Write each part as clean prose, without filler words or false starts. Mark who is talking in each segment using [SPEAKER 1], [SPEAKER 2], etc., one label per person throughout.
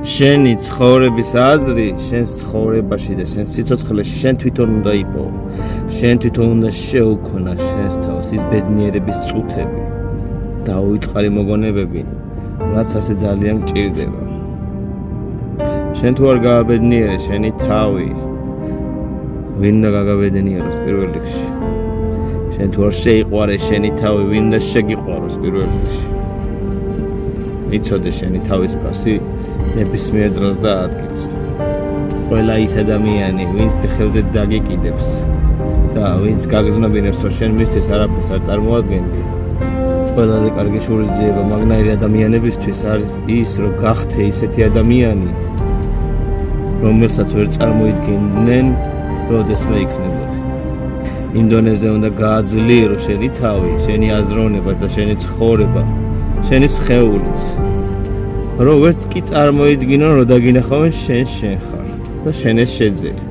[SPEAKER 1] შენი ცხოვრების აზრი შენს ცხოვრებაში და შენს სიცოცხლეში შენ თვითონ უნდა იპოვო. შენ თვითონ უნდა შეუქმნა შენს თავს ის ბედნიერების წუთები და უწყარი მოგონებები, რაც ასე ძალიან გჭირდება. შენ თუ არ გააბედნიერე შენი თავი, ვინ უნდა გაგაბედნიეროს პირველ რიგში? შენ თუ არ შეიყვარე შენი თავი, ვინ უნდა შეგიყვაროს პირველ რიგში? იცოდე შენი თავის ფასი ნებისმიერ დროს და ადგილს. ყველა ის ადამიანი, ვინც ფეხებზე დაგიკიდებს და ვინც გაგზნობინებს, რომ შენ მისთვის არაფერს არ წარმოადგენდი, ყველაზე კარგი შურისძიება მაგნაირი ადამიანებისთვის არის ის, რომ გახდე ისეთი ადამიანი, რომელსაც ვერ წარმოიდგენდნენ, როდესმე იქნებოდი. იმ დონეზე უნდა გააძლიერო შენი თავი, შენი აზროვნება და შენი ცხოვრება, შენი სხეულიც. რომ ვერც კი წარმოიდგინო, რომ დაგინახავენ შენ ხარ და შენ ეს შეძელი.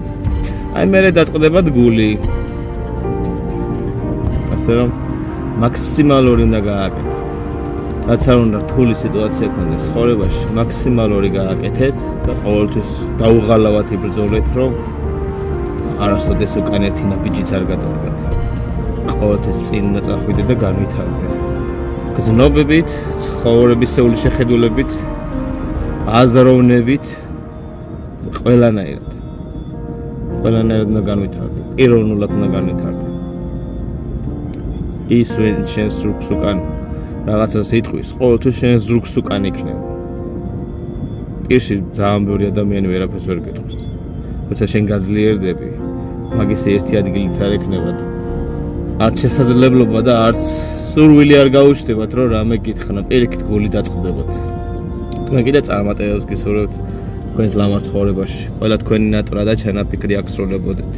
[SPEAKER 1] აი მერე დაწყდება გული. ასე რომ მაქსიმალური უნდა გააკეთო. რაც არ უნდა რთული სიტუაცია გქონდეს ცხოვრებაში, მაქსიმალური გააკეთეთ და ყოველთვის დაუღალავად იბრძოლეთ, რომ არასოდეს უკან ერთი ნაბიჯიც არ გადადგათ. ყოველთვის წინ უნდა წახვიდე და განვითარდე. გრძნობებით, ცხოვრებისეული შეხედულებით, აზროვნებით, ყველანაირად უნდა განვითარდე, პიროვნულად უნდა განვითარდე. ის ვინ შენ ზურგს უკან რაღაცას იტყვის, ყოველთვის შენ ზურგს უკან იქნება. პირში ძალიან ბევრი ადამიანი ვერაფერს ვერ გეტყვის. როცა შენ გაძლიერდები, მაგის ერთი ადგილიც არ ექნებათ. არც შესაძლებლობა და არც სურვილი არ გაუჩნდებათ, რომ რამე გითხრა, პირიქით გული დაწყდებათ. თქვენ კიდე წარმატებებს გისურვებთ თქვენს ლამაზ ცხოვრებაში. ყველა თქვენი ნატრა და ჩანაფიქრი აღსრულებოდეთ.